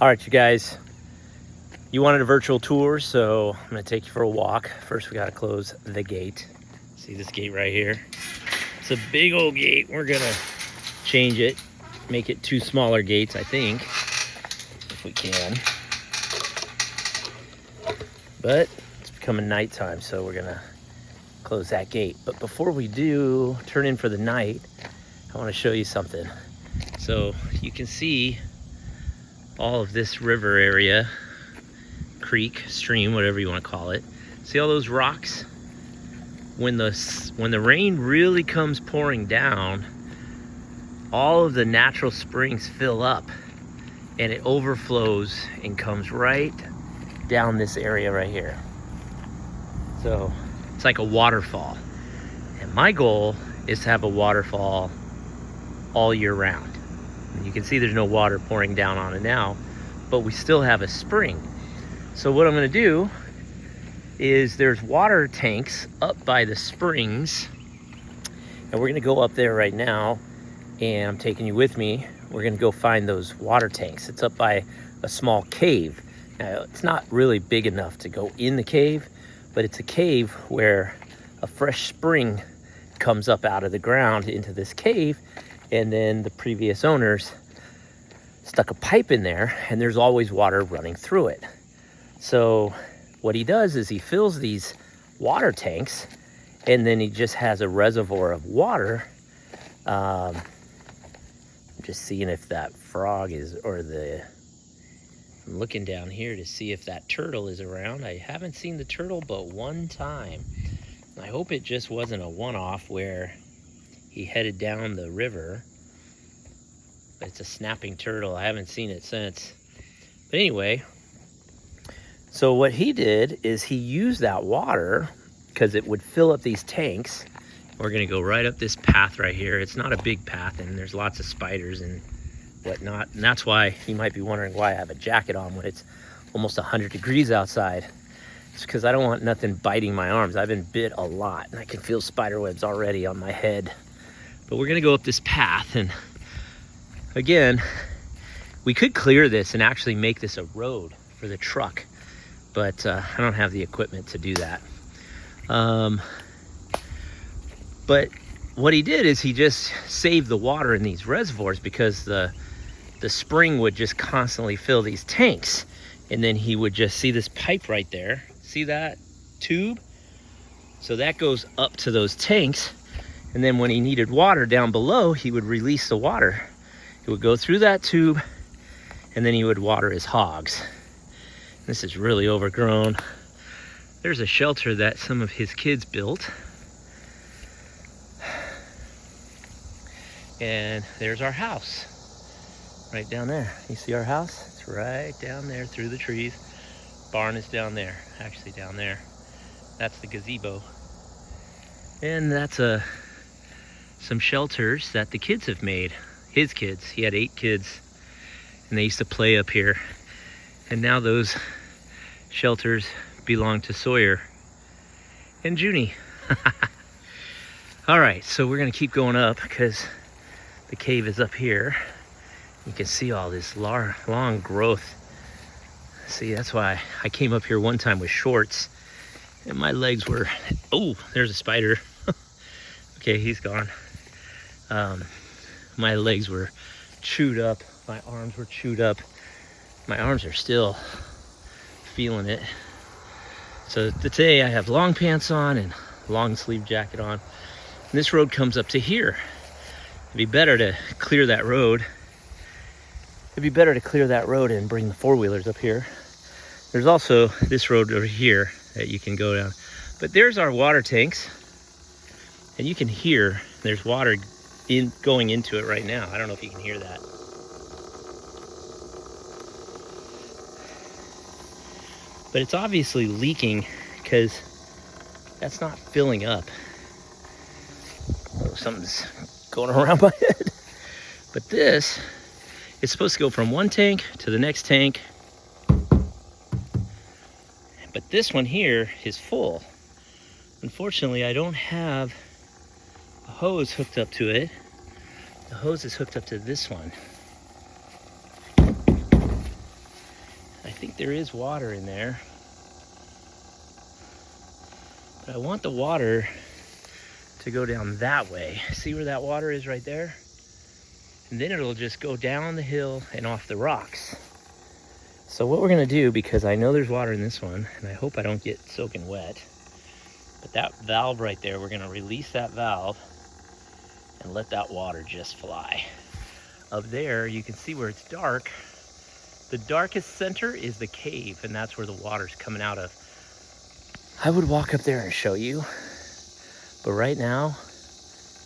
All right, you guys, you wanted a virtual tour, so I'm gonna take you for a walk. First, we gotta close the gate. See this gate right here? It's a big old gate. We're gonna change it, make it 2 smaller gates, I think, if we can. But it's becoming nighttime, so we're gonna close that gate. But before we do turn in for the night, I wanna show you something. So you can see all of this river area, creek, stream, whatever you want to call it. See all those rocks? When the rain really comes pouring down, all of the natural springs fill up and it overflows and comes right down this area right here. So it's like a waterfall. And my goal is to have a waterfall all year round. And you can see there's no water pouring down on it now, but we still have a spring. So what I'm gonna do is there's water tanks up by the springs, and we're gonna go up there right now, and I'm taking you with me. We're gonna go find those water tanks. It's up by a small cave. Now, it's not really big enough to go in the cave, but it's a cave where a fresh spring comes up out of the ground into this cave, and then the previous owners stuck a pipe in there, and there's always water running through it. So what he does is he fills these water tanks, and then he just has a reservoir of water. I'm just seeing if that frog is, I'm looking down here to see if that turtle is around. I haven't seen the turtle but one time. I hope it just wasn't a one-off where he headed down the river. But it's a snapping turtle. I haven't seen it since. But anyway, so what he did is he used that water because it would fill up these tanks. We're gonna go right up this path right here. It's not a big path, and there's lots of spiders and whatnot. And that's why you might be wondering why I have a jacket on when it's almost 100 degrees outside. It's because I don't want nothing biting my arms. I've been bit a lot, and I can feel spider webs already on my head. But we're gonna go up this path, and again, we could clear this and actually make this a road for the truck, but I don't have the equipment to do that. But what he did is he just saved the water in these reservoirs because the spring would just constantly fill these tanks, and then he would just see this pipe right there. See that tube? So that goes up to those tanks, and then when he needed water down below, he would release the water. It would go through that tube, and then he would water his hogs. This is really overgrown. There's a shelter that some of his kids built. And there's our house, right down there. You see our house? It's right down there through the trees. Barn is down there, actually down there. That's the gazebo. And that's some shelters that the kids have made. His kids. He had 8 kids, and they used to play up here. And now those shelters belong to Sawyer and Junie. All right, so we're gonna keep going up because the cave is up here. You can see all this long growth. See, that's why I came up here one time with shorts, and my legs were, oh, there's a spider. Okay, he's gone. My legs were chewed up. My arms were chewed up. My arms are still feeling it. So today I have long pants on and long sleeve jacket on. And this road comes up to here. It'd be better to clear that road. It'd be better to clear that road and bring the 4-wheelers up here. There's also this road over here that you can go down. But there's our water tanks. And you can hear there's water going into it right now. I don't know if you can hear that. But it's obviously leaking because that's not filling up. Oh, something's going around my head. But this is supposed to go from one tank to the next tank. But this one here is full. Unfortunately, I don't have a hose hooked up to it. The hose is hooked up to this one. think there is water in there. But I want the water to go down that way. See where that water is right there? And then it'll just go down the hill and off the rocks. So what we're gonna do, because I know there's water in this one, and I hope I don't get soaking wet, but that valve right there, we're gonna release that valve and let that water just fly. Up there, you can see where it's dark. The darkest center is the cave, and that's where the water's coming out of. I would walk up there and show you, but right now,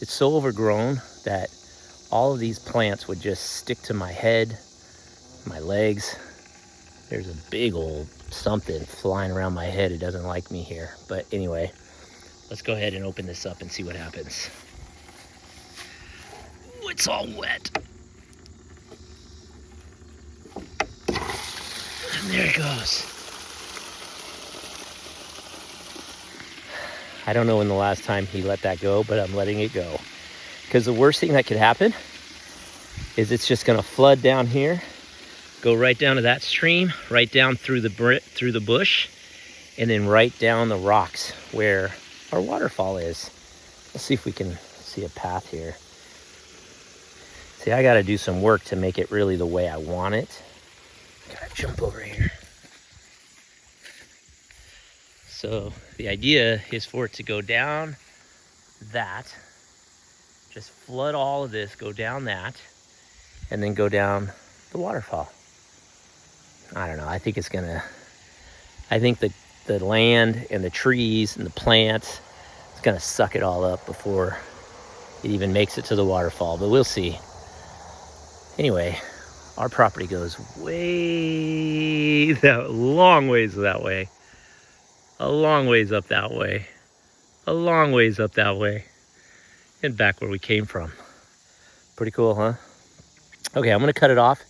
it's so overgrown that all of these plants would just stick to my head, my legs. There's a big old something flying around my head. It doesn't like me here. But anyway, let's go ahead and open this up and see what happens. Ooh, it's all wet. And there it goes. I don't know when the last time he let that go, but I'm letting it go. Because the worst thing that could happen is it's just gonna flood down here, go right down to that stream, right down through the bush, and then right down the rocks where our waterfall is. Let's see if we can see a path here. See, I gotta do some work to make it really the way I want it. Gotta jump over here. So the idea is for it to go down that, just flood all of this, go down that, and then go down the waterfall. I don't know, I think the land and the trees and the plants, it's gonna suck it all up before it even makes it to the waterfall, but we'll see. Anyway, our property goes way, long ways that way, a long ways up that way, a long ways up that way, and back where we came from. Pretty cool, huh? Okay, I'm gonna cut it off,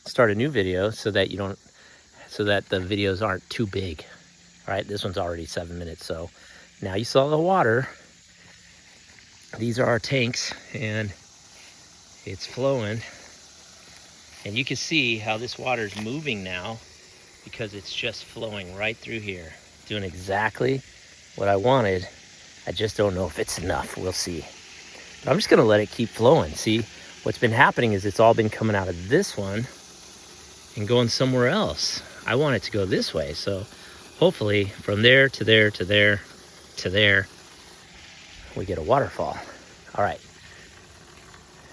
start a new video so that the videos aren't too big. All right, this one's already 7 minutes, so now you saw the water. These are our tanks, and it's flowing. And you can see how this water is moving now because it's just flowing right through here, doing exactly what I wanted. I just don't know if it's enough. We'll see. But I'm just gonna let it keep flowing. See, what's been happening is it's all been coming out of this one and going somewhere else. I want it to go this way, so hopefully from there to there to there to there, we get a waterfall. All right.